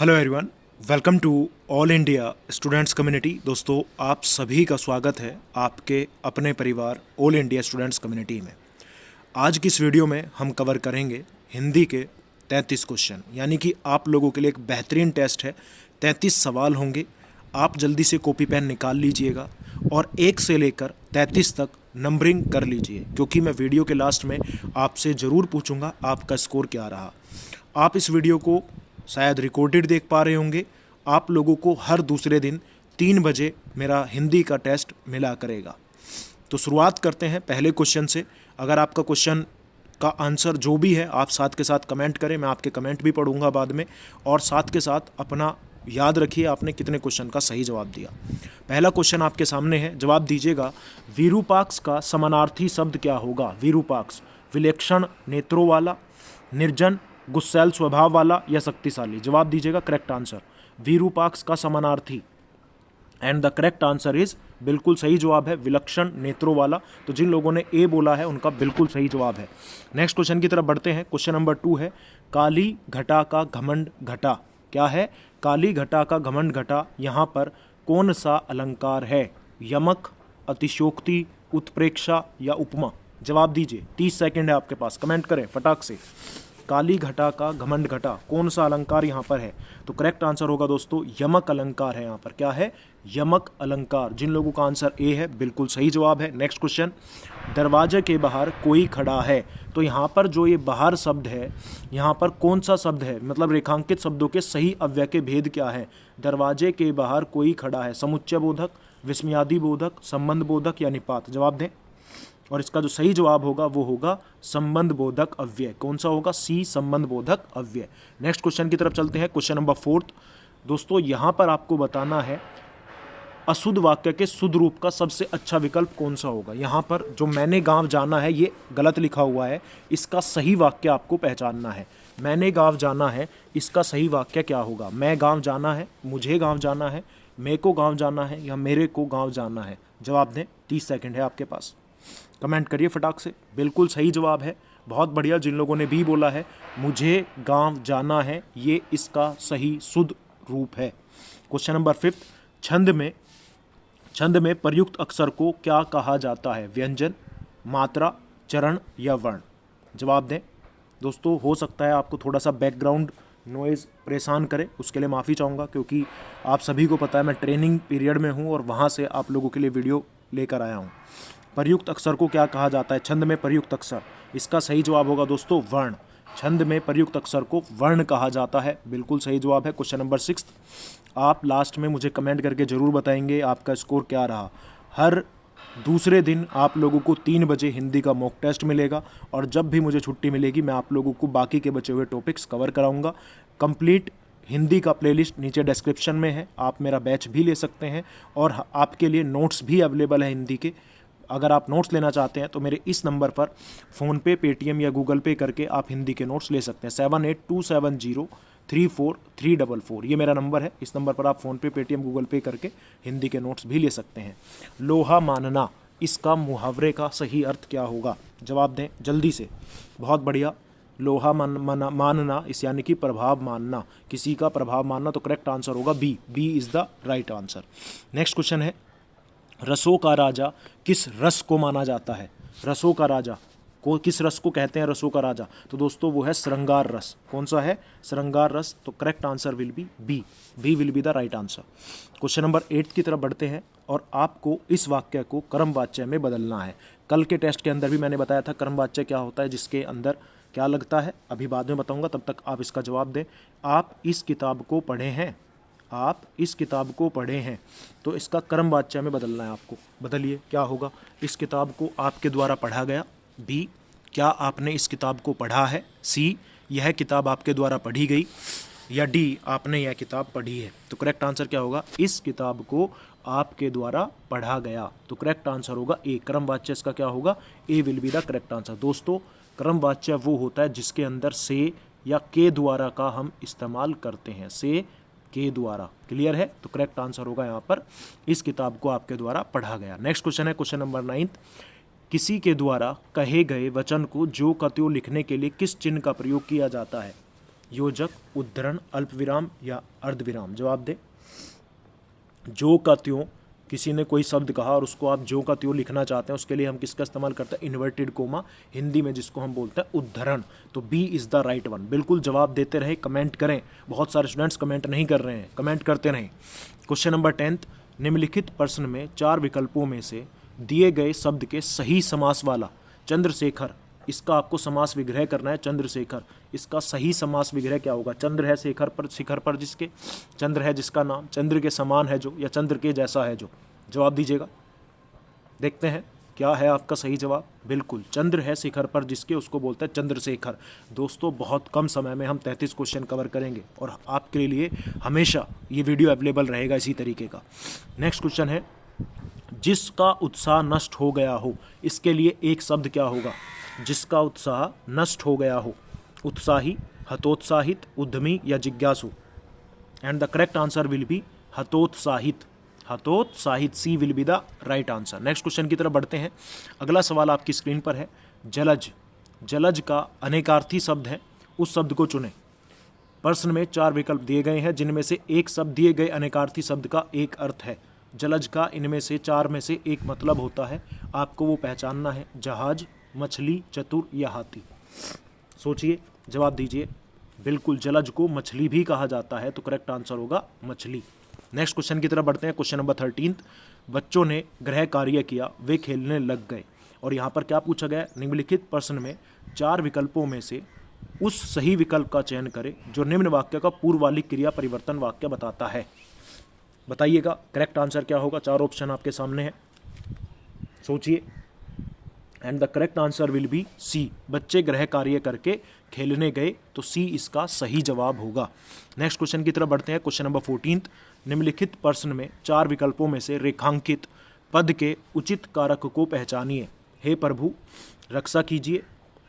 Hello everyone, welcome to all India students community. दोस्तों, आप सभी का स्वागत है आपके अपने परिवार ऑल इंडिया स्टूडेंट्स कम्युनिटी में। आज की इस वीडियो में हम कवर करेंगे हिंदी के 33 क्वेश्चन, यानी कि आप लोगों के लिए एक बेहतरीन टेस्ट है। 33 सवाल होंगे। आप जल्दी से कॉपी पेन निकाल लीजिएगा और 1 से लेकर 33 तक नंबरिंग कर लीजिए, क्योंकि मैं वीडियो के लास्ट में आपसे ज़रूर पूछूंगा आपका स्कोर क्या रहा। आप इस वीडियो को शायद रिकॉर्डेड देख पा रहे होंगे। आप लोगों को हर दूसरे दिन 3 बजे मेरा हिंदी का टेस्ट मिला करेगा। तो शुरुआत करते हैं पहले क्वेश्चन से। अगर आपका क्वेश्चन का आंसर जो भी है आप साथ के साथ कमेंट करें, मैं आपके कमेंट भी पढ़ूंगा बाद में। और साथ के साथ अपना याद रखिए आपने कितने क्वेश्चन का सही जवाब दिया। पहला क्वेश्चन आपके सामने है, जवाब दीजिएगा। विरूपाक्ष का समानार्थी शब्द क्या होगा? विरूपाक्ष, विलक्षण नेत्रों वाला, निर्जन, गुस्सैल स्वभाव वाला या शक्तिशाली? जवाब दीजिएगा करेक्ट आंसर। विरूपाक्ष का समानार्थी, and the correct answer is, बिल्कुल सही जवाब है, विलक्षण नेत्रों वाला। तो जिन लोगों ने ए बोला है उनका बिल्कुल सही जवाब है। नेक्स्ट क्वेश्चन की तरफ बढ़ते हैं। क्वेश्चन नंबर 2 है, काली घटा का घमंड घटा क्या है? काली घटा का घमंड घटा यहाँ पर कौन सा अलंकार है? यमक, अतिशयोक्ति, उत्प्रेक्षा या उपमा? जवाब दीजिए, 30 सेकंड है आपके पास, कमेंट करें फटाक से। काली घटा का घमंड घटा कौन सा अलंकार यहाँ पर है? तो करेक्ट आंसर होगा दोस्तों यमक अलंकार है। यहाँ पर क्या है? यमक अलंकार। जिन लोगों का आंसर ए है बिल्कुल सही जवाब है। नेक्स्ट क्वेश्चन, दरवाजे के बाहर कोई खड़ा है। तो यहाँ पर जो ये बाहर शब्द है, यहाँ पर कौन सा शब्द है? मतलब रेखांकित शब्दों के सही अव्यय के भेद क्या है? दरवाजे के बाहर कोई खड़ा है, समुच्चय बोधक, विस्मयादि बोधक, संबंध बोधक या निपात? जवाब दें। और इसका जो सही जवाब होगा वो होगा संबंध बोधक अव्यय। कौन सा होगा? सी, संबंध बोधक अव्यय। नेक्स्ट क्वेश्चन की तरफ चलते हैं। Question number 4। दोस्तों, यहाँ पर आपको बताना है अशुद्ध वाक्य के शुद्ध रूप का सबसे अच्छा विकल्प कौन सा होगा। यहाँ पर जो मैंने गांव जाना है ये गलत लिखा हुआ है, इसका सही वाक्य आपको पहचानना है। मैंने गांव जाना है, इसका सही वाक्य क्या होगा? मैं गांव जाना है, मुझे गांव जाना है, मेरे को गांव जाना है या मेरे को गांव जाना है? जवाब दें, 30 सेकंड है आपके पास, कमेंट करिए फटाक से। बिल्कुल सही जवाब है, बहुत बढ़िया। जिन लोगों ने भी बोला है मुझे गांव जाना है, ये इसका सही शुद्ध रूप है। क्वेश्चन नंबर 5, छंद में प्रयुक्त अक्षर को क्या कहा जाता है? व्यंजन, मात्रा, चरण या वर्ण? जवाब दें। दोस्तों, हो सकता है आपको थोड़ा सा बैकग्राउंड नॉइज़ परेशान करे, उसके लिए माफ़ी चाहूँगा, क्योंकि आप सभी को पता है मैं ट्रेनिंग पीरियड में हूँ और वहाँ से आप लोगों के लिए वीडियो लेकर आया हूँ। प्रयुक्त अक्षर को क्या कहा जाता है? छंद में प्रयुक्त अक्षर, इसका सही जवाब होगा दोस्तों वर्ण। छंद में प्रयुक्त अक्षर को वर्ण कहा जाता है, बिल्कुल सही जवाब है। क्वेश्चन नंबर 6, आप लास्ट में मुझे कमेंट करके ज़रूर बताएंगे आपका स्कोर क्या रहा। हर दूसरे दिन आप लोगों को 3 बजे हिंदी का मॉक टेस्ट मिलेगा और जब भी मुझे छुट्टी मिलेगी मैं आप लोगों को बाकी के बचे हुए टॉपिक्स कवर कराऊंगा। कंप्लीट हिंदी का प्लेलिस्ट नीचे डिस्क्रिप्शन में है, आप मेरा बैच भी ले सकते हैं और आपके लिए नोट्स भी अवेलेबल है हिंदी के। अगर आप नोट्स लेना चाहते हैं तो मेरे इस नंबर पर फ़ोनपे, पेटीएम या गूगल पे करके आप हिंदी के नोट्स ले सकते हैं। 7827034344, ये मेरा नंबर है। इस नंबर पर आप फ़ोनपे, पेटीएम, गूगल पे करके हिंदी के नोट्स भी ले सकते हैं। लोहा मानना, इसका मुहावरे का सही अर्थ क्या होगा? जवाब दें जल्दी से, बहुत बढ़िया। लोहा मानना इस यानी कि प्रभाव मानना, किसी का प्रभाव मानना। तो करेक्ट आंसर होगा B is the right answer. Next question है, रसों का राजा किस रस को माना जाता है? रसों का राजा को किस रस को कहते हैं? रसों का राजा, तो दोस्तों वो है श्रृंगार रस। कौन सा है? श्रृंगार रस। तो correct answer will be B will be the right answer. Question number 8 की तरफ बढ़ते हैं और आपको इस वाक्य को कर्म वाच्य में बदलना है। कल के टेस्ट के अंदर भी मैंने बताया था कर्म वाच्य क्या होता है, जिसके अंदर क्या लगता है, अभी बाद में बताऊंगा, तब तक आप इसका जवाब दें। आप इस किताब को पढ़े हैं, आप इस किताब को पढ़े हैं, तो इसका कर्म वाच्य में बदलना है आपको। बदलिए, क्या होगा? इस किताब को आपके द्वारा पढ़ा गया। बी, क्या आपने इस किताब को पढ़ा है? सी, यह किताब आपके द्वारा पढ़ी गई। या डी, आपने यह किताब पढ़ी है। तो करेक्ट आंसर क्या होगा? इस किताब को आपके द्वारा पढ़ा गया। तो करेक्ट आंसर होगा ए, कर्म वाच्य इसका क्या होगा? A will be the correct answer. दोस्तों, कर्म वाच्य वो होता है जिसके अंदर से या के द्वारा का हम इस्तेमाल करते हैं, से के द्वारा। क्लियर है? तो करेक्ट आंसर होगा यहाँ पर इस किताब को आपके द्वारा पढ़ा गया। नेक्स्ट क्वेश्चन है क्वेश्चन नंबर 9, किसी के द्वारा कहे गए वचन को जो का त्यों लिखने के लिए किस चिन्ह का प्रयोग किया जाता है? योजक, उद्धरण, अल्पविराम या अर्धविराम? जवाब दे। जो का त्यों, किसी ने कोई शब्द कहा और उसको आप जो का त्यों लिखना चाहते हैं, उसके लिए हम किसका इस्तेमाल करते हैं? इन्वर्टेड कोमा, हिंदी में जिसको हम बोलते हैं उद्धरण। तो B is the right one. बिल्कुल जवाब देते रहे, कमेंट करें। बहुत सारे स्टूडेंट्स कमेंट नहीं कर रहे हैं, कमेंट करते रहें। क्वेश्चन नंबर 10, निम्नलिखित प्रश्न में 4 विकल्पों में से दिए गए शब्द के सही समास वाला चंद्रशेखर, इसका आपको समास विग्रह करना है। चंद्रशेखर, इसका सही समास विग्रह क्या होगा? चंद्र है शेखर पर, शिखर पर जिसके, चंद्र है जिसका नाम, चंद्र के समान है जो, या चंद्र के जैसा है जो? जवाब दीजिएगा। देखते हैं क्या है आपका सही जवाब। बिल्कुल, चंद्र है शिखर पर जिसके, उसको बोलते हैं चंद्रशेखर। दोस्तों बहुत कम समय में हम 33 क्वेश्चन कवर करेंगे और आपके लिए हमेशा ये वीडियो अवेलेबल रहेगा इसी तरीके का। नेक्स्ट क्वेश्चन है, जिसका उत्साह नष्ट हो गया हो, इसके लिए एक शब्द क्या होगा? जिसका उत्साह नष्ट हो गया हो। उत्साही, हतोत्साहित, उद्यमी या जिज्ञासु? And the correct answer will be हतोत्साहित। हतोत्साहित, C will be the right answer. Next question की तरफ बढ़ते हैं। अगला सवाल आपकी स्क्रीन पर है। जलज, जलज का अनेकार्थी शब्द है, उस शब्द को चुनें। प्रश्न में 4 विकल्प दिए गए हैं, जिनमें से एक शब्द दिए गए अनेकार्थी शब्द का एक अर्थ है। जलज का इनमें से 4 में से एक मतलब होता है, आपको वो पहचानना है। जहाज, मछली, चतुर या हाथी? सोचिए, जवाब दीजिए। बिल्कुल, जलज को मछली भी कहा जाता है, तो करेक्ट आंसर होगा मछली। नेक्स्ट क्वेश्चन की तरफ बढ़ते हैं। क्वेश्चन नंबर 13, बच्चों ने गृह कार्य किया, वे खेलने लग गए। और यहाँ पर क्या पूछा गया? निम्नलिखित प्रश्न में 4 विकल्पों में से उस सही विकल्प का चयन करें जो निम्न वाक्य का पूर्व वाली क्रिया परिवर्तन वाक्य बताता है। बताइएगा करेक्ट आंसर क्या होगा। 4 ऑप्शन आपके सामने है, सोचिए। And the correct answer will be C, बच्चे गृह कार्य करके खेलने गए, तो सी इसका सही जवाब होगा। नेक्स्ट क्वेश्चन की तरफ बढ़ते हैं। क्वेश्चन नंबर 14, निम्नलिखित प्रश्न में 4 विकल्पों में से रेखांकित पद के उचित कारक को पहचानिए। हे प्रभु, रक्षा कीजिए,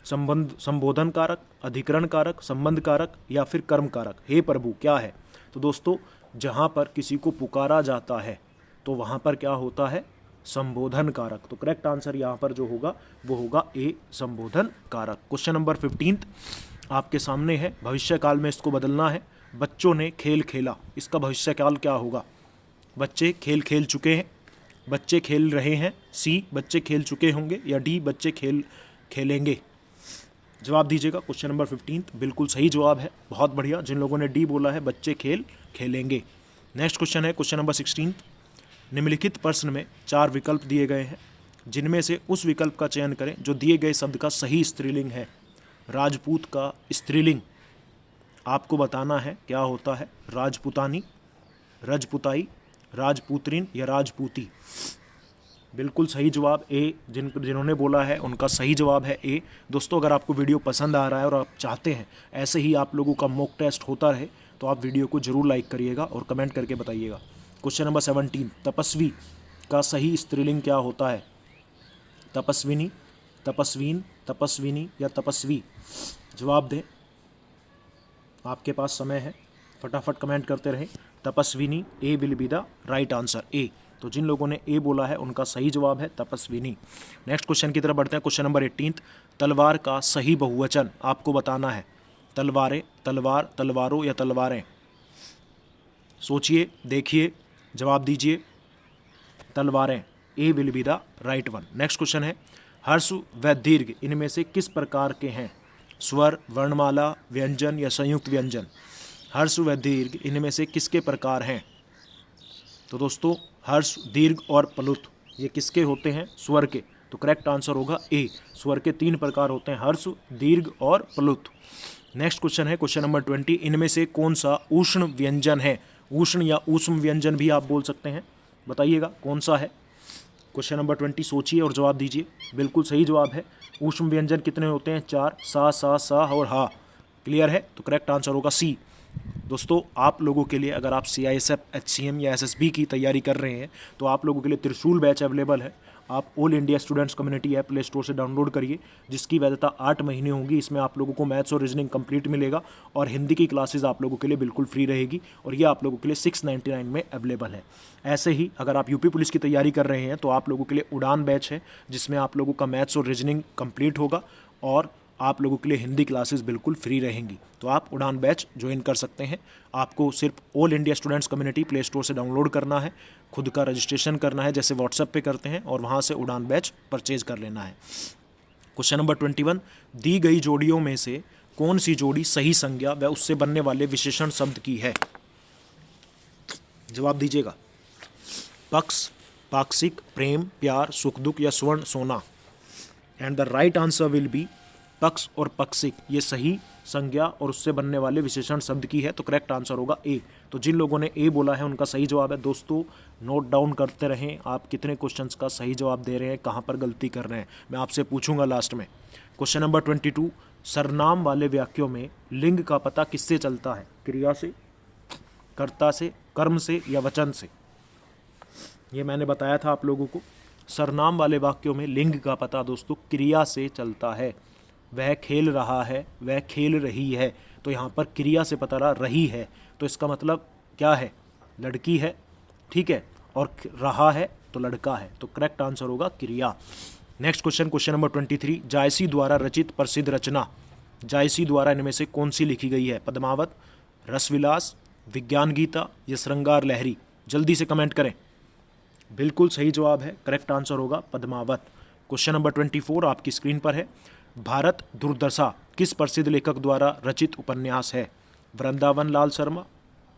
संबोधन कारक, अधिकरण कारक, संबंध कारक या फिर कर्म कारक? हे प्रभु क्या है? तो दोस्तों जहाँ पर किसी को पुकारा जाता है तो वहाँ पर क्या होता है? संबोधन कारक। तो करेक्ट आंसर यहाँ पर जो होगा वो होगा ए, संबोधन कारक। क्वेश्चन नंबर 15 आपके सामने है। भविष्य काल में इसको बदलना है। बच्चों ने खेल खेला, इसका भविष्य काल क्या होगा? बच्चे खेल खेल चुके हैं, बच्चे खेल रहे हैं, सी बच्चे खेल चुके होंगे, या डी बच्चे खेलेंगे? जवाब दीजिएगा। क्वेश्चन नंबर 15 बिल्कुल सही जवाब है। बहुत बढ़िया, जिन लोगों ने डी बोला है, बच्चे खेलेंगे। नेक्स्ट क्वेश्चन है क्वेश्चन नंबर 16, निम्नलिखित प्रश्न में 4 विकल्प दिए गए हैं, जिनमें से उस विकल्प का चयन करें जो दिए गए शब्द का सही स्त्रीलिंग है। राजपूत का स्त्रीलिंग आपको बताना है क्या होता है? राजपुतानी, रजपुताई, राजपुत्रिन या राजपूती? बिल्कुल सही जवाब ए, जिन्होंने बोला है उनका सही जवाब है ए। दोस्तों अगर आपको वीडियो पसंद आ रहा है और आप चाहते हैं ऐसे ही आप लोगों का मॉक टेस्ट होता रहे, तो आप वीडियो को जरूर लाइक करिएगा और कमेंट करके बताइएगा। क्वेश्चन नंबर 17, तपस्वी का सही स्त्रीलिंग क्या होता है? तपस्विनी, तपस्वीन, तपस्विनी या तपस्वी? जवाब दें, आपके पास समय है, फटाफट कमेंट करते रहें। तपस्विनी, A will be the right answer, A. तो जिन लोगों ने ए बोला है उनका सही जवाब है तपस्विनी। नेक्स्ट क्वेश्चन की तरफ बढ़ते हैं। क्वेश्चन नंबर 18, तलवार का सही बहुवचन आपको बताना है। तलवारें, तलवार, तलवारों या तलवारें? सोचिए, देखिए, जवाब दीजिए। तलवारें, A will be the right one. Next question है, हर्ष व दीर्घ इनमें से किस प्रकार के हैं? स्वर, वर्णमाला, व्यंजन या संयुक्त व्यंजन? हर्ष व दीर्घ इनमें से किसके प्रकार हैं? तो दोस्तों हर्ष, दीर्घ और प्लुत ये किसके होते हैं? स्वर के। तो करेक्ट आंसर होगा ए, स्वर के 3 प्रकार होते हैं, हर्ष, दीर्घ और प्लुत। नेक्स्ट क्वेश्चन है क्वेश्चन नंबर 20, इनमें से कौन सा उष्ण व्यंजन है? उष्ण या ऊष्म व्यंजन भी आप बोल सकते हैं, बताइएगा कौन सा है। क्वेश्चन नंबर 20 सोचिए और जवाब दीजिए। बिल्कुल सही जवाब है। उष्ण व्यंजन कितने होते हैं? 4, सा और हा। क्लियर है? तो करेक्ट आंसर होगा सी। दोस्तों आप लोगों के लिए अगर आप CISF, HCM या SSB की तैयारी कर रहे हैं तो आप लोगों के लिए त्रिशूल बैच अवेलेबल है। आप all India students community app play store से डाउनलोड करिए, जिसकी वैधता 8 महीने होगी। इसमें आप लोगों को मैथ्स और रीजनिंग कंप्लीट मिलेगा और हिंदी की क्लासेस आप लोगों के लिए बिल्कुल फ्री रहेगी और ये आप लोगों के लिए 699 में अवेलेबल है। ऐसे ही अगर आप यूपी पुलिस की तैयारी कर रहे हैं तो आप लोगों के लिए उड़ान बैच है, जिसमें आप लोगों का मैथ्स और रीजनिंग कंप्लीट होगा और आप लोगों के लिए हिंदी क्लासेस बिल्कुल फ्री रहेंगी। तो आप उड़ान बैच ज्वाइन कर सकते हैं। आपको सिर्फ all India students community play store से डाउनलोड करना है, खुद का रजिस्ट्रेशन करना है जैसे व्हाट्सएप पे करते हैं, और वहाँ से उड़ान बैच परचेज कर लेना है। क्वेश्चन नंबर 21, दी गई जोड़ियों में से कौन सी जोड़ी सही संज्ञा व उससे बनने वाले विशेषण शब्द की है? जवाब दीजिएगा। पक्ष, पाक्षिक, प्रेम, प्यार, सुख दुख या स्वर्ण सोना। And the right answer will B पक्ष और पक्षिक, ये सही संज्ञा और उससे बनने वाले विशेषण शब्द की है। तो करेक्ट आंसर होगा ए। तो जिन लोगों ने ए बोला है उनका सही जवाब है। दोस्तों नोट डाउन करते रहें आप कितने क्वेश्चंस का सही जवाब दे रहे हैं, कहाँ पर गलती कर रहे हैं, मैं आपसे पूछूंगा लास्ट में। क्वेश्चन नंबर 22, सर्वनाम वाले वाक्यों में लिंग का पता किससे चलता है? क्रिया से, कर्ता से, कर्म से या वचन से? ये मैंने बताया था आप लोगों को। सर्वनाम वाले वाक्यों में लिंग का पता दोस्तों क्रिया से चलता है। वह खेल रहा है, वह खेल रही है, तो यहाँ पर क्रिया से पता रही है, तो इसका मतलब क्या है? लड़की है, ठीक है, और रहा है तो लड़का है। तो करेक्ट आंसर होगा क्रिया। नेक्स्ट क्वेश्चन, क्वेश्चन नंबर 23, जायसी द्वारा रचित प्रसिद्ध रचना, जायसी द्वारा इनमें से कौन सी लिखी गई है? पद्मावत, रसविलास, विज्ञान गीता या श्रृंगार लहरी? जल्दी से कमेंट करें। बिल्कुल सही जवाब है, करेक्ट आंसर होगा पद्मावत। क्वेश्चन नंबर 24 आपकी स्क्रीन पर है। भारत दुर्दशा किस प्रसिद्ध लेखक द्वारा रचित उपन्यास है? वृंदावन लाल शर्मा,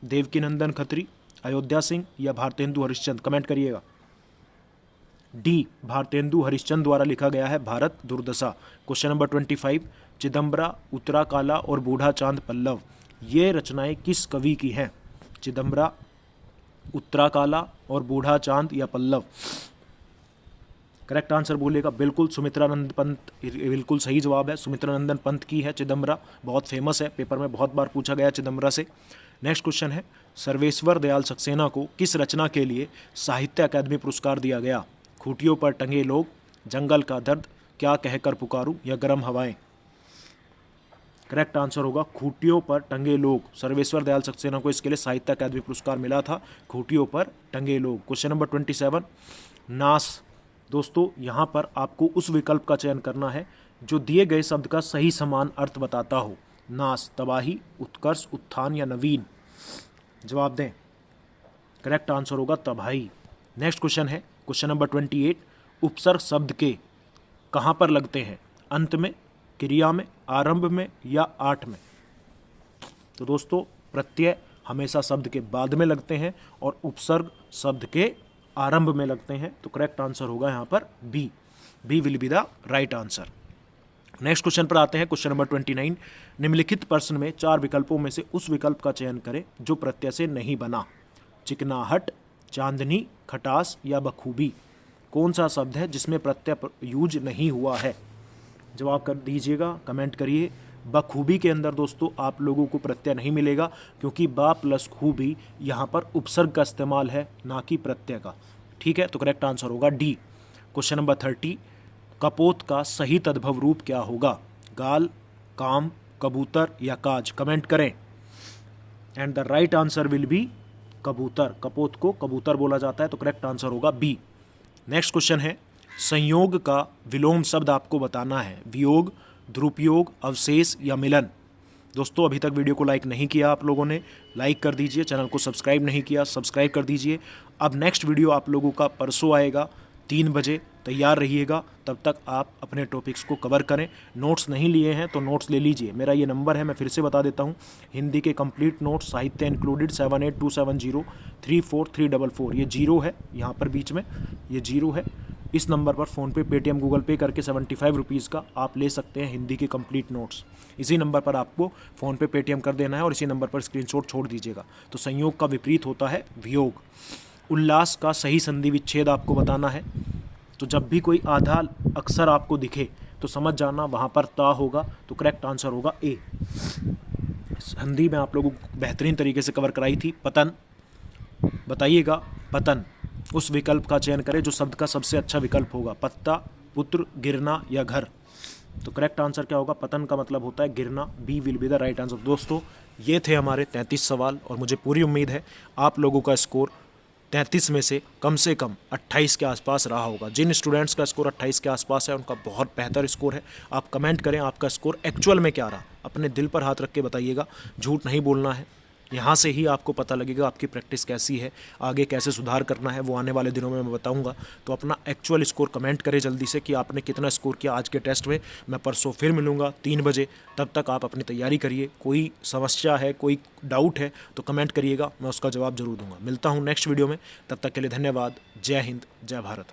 देवकीनंदन खत्री, अयोध्या सिंह या भारतेंदु हरिश्चंद्र? कमेंट करिएगा। डी, भारतेंदु हरिश्चंद्र द्वारा लिखा गया है भारत दुर्दशा। क्वेश्चन नंबर 25, चिदम्बरा, उत्तरा काला और बूढ़ा चांद पल्लव, ये रचनाएं किस कवि की हैं? चिदम्बरा, उत्तरा काला और बूढ़ा चांद या पल्लव? करेक्ट आंसर बोलेगा बिल्कुल सुमित्रानंद पंत, बिल्कुल सही जवाब है। सुमित्रानंदन पंत की है चिदम्बरा, बहुत फेमस है, पेपर में बहुत बार पूछा गया चिदम्बरा से। नेक्स्ट क्वेश्चन है, सर्वेश्वर दयाल सक्सेना को किस रचना के लिए साहित्य अकादमी पुरस्कार दिया गया? खूंटियों पर टंगे लोग, जंगल का दर्द, क्या कहकर पुकारूं या गर्म हवाएं? करेक्ट आंसर होगा खूंटियों पर टंगे लोग। सर्वेश्वर दयाल सक्सेना को इसके लिए साहित्य अकादमी पुरस्कार मिला था, खूंटियों पर टंगे लोग। क्वेश्चन नंबर 27, नास, दोस्तों यहाँ पर आपको उस विकल्प का चयन करना है जो दिए गए शब्द का सही समान अर्थ बताता हो। नास, तबाही, उत्कर्ष, उत्थान या नवीन? जवाब दें। करेक्ट आंसर होगा तबाही। नेक्स्ट क्वेश्चन है क्वेश्चन नंबर 28, उपसर्ग शब्द के कहाँ पर लगते हैं? अंत में, क्रिया में, आरंभ में या आठ में? तो दोस्तों प्रत्यय हमेशा शब्द के बाद में लगते हैं और उपसर्ग शब्द के आरंभ में लगते हैं। तो करेक्ट आंसर होगा यहाँ पर B. B will be the right answer. Next question पर आते हैं, क्वेश्चन नंबर 29, निम्नलिखित प्रश्न में 4 विकल्पों में से उस विकल्प का चयन करें जो प्रत्यय से नहीं बना। चिकनाहट, चांदनी, खटास या बखूबी? कौन सा शब्द है जिसमें प्रत्यय यूज नहीं हुआ है? जवाब कर दीजिएगा, कमेंट करिए। बखूबी के अंदर दोस्तों आप लोगों को प्रत्यय नहीं मिलेगा क्योंकि बा प्लस खूबी यहाँ पर उपसर्ग का इस्तेमाल है, ना कि प्रत्यय का। ठीक है, तो करेक्ट आंसर होगा डी। क्वेश्चन नंबर 30, कपोत का सही तद्भव रूप क्या होगा? गाल, काम, कबूतर या काज? कमेंट करें। And the right answer will B कबूतर। कपोत को कबूतर बोला जाता है, तो करेक्ट आंसर होगा बी। नेक्स्ट क्वेश्चन है, संयोग का विलोम शब्द आपको बताना है। वियोग, दुरुपयोग, अवशेष या मिलन? दोस्तों अभी तक वीडियो को लाइक नहीं किया आप लोगों ने, लाइक कर दीजिए। चैनल को सब्सक्राइब नहीं किया, सब्सक्राइब कर दीजिए। अब नेक्स्ट वीडियो आप लोगों का परसों आएगा 3 बजे, तैयार रहिएगा। तब तक आप अपने टॉपिक्स को कवर करें। नोट्स नहीं लिए हैं तो नोट्स ले लीजिए। मेरा ये नंबर है, मैं फिर से बता देता हूँ। हिंदी के कंप्लीट नोट्स साहित्य इंक्लूडेड 7827034344। ये 0 है यहाँ पर बीच में, ये 0 है। इस नंबर पर फ़ोनपे, पेटीएम, गूगल पे करके 75 रुपीज़ का आप ले सकते हैं हिंदी के कंप्लीट नोट्स। इसी नंबर पर आपको फ़ोनपे, पेटीएम कर देना है और इसी नंबर पर स्क्रीनशॉट छोड़ दीजिएगा। तो संयोग का विपरीत होता है वियोग। उल्लास का सही संधि विच्छेद आपको बताना है। तो जब भी कोई आधा अक्षर आपको दिखे तो समझ जाना वहाँ पर ता होगा, तो करेक्ट आंसर होगा ए। संधि में आप लोगों को बेहतरीन तरीके से कवर कराई थी। पतन, बताइएगा पतन। उस विकल्प का चयन करें जो शब्द का सबसे अच्छा विकल्प होगा। पत्ता, पुत्र, गिरना या घर? तो करेक्ट आंसर क्या होगा? पतन का मतलब होता है गिरना। B will be the right answer. दोस्तों ये थे हमारे 33 सवाल और मुझे पूरी उम्मीद है आप लोगों का स्कोर 33 में से कम 28 के आसपास रहा होगा। जिन स्टूडेंट्स का स्कोर 28 के आसपास है उनका बहुत बेहतर स्कोर है। आप कमेंट करें आपका स्कोर एक्चुअल में क्या रहा, अपने दिल पर हाथ रख के बताइएगा, झूठ नहीं बोलना है। यहाँ से ही आपको पता लगेगा आपकी प्रैक्टिस कैसी है, आगे कैसे सुधार करना है, वो आने वाले दिनों में मैं बताऊंगा। तो अपना एक्चुअल स्कोर कमेंट करें जल्दी से कि आपने कितना स्कोर किया आज के टेस्ट में। मैं परसों फिर मिलूंगा 3 बजे, तब तक आप अपनी तैयारी करिए। कोई समस्या है, कोई डाउट है तो कमेंट करिएगा, मैं उसका जवाब जरूर दूंगा। मिलता हूँ नेक्स्ट वीडियो में, तब तक के लिए धन्यवाद। जय हिंद, जय भारत।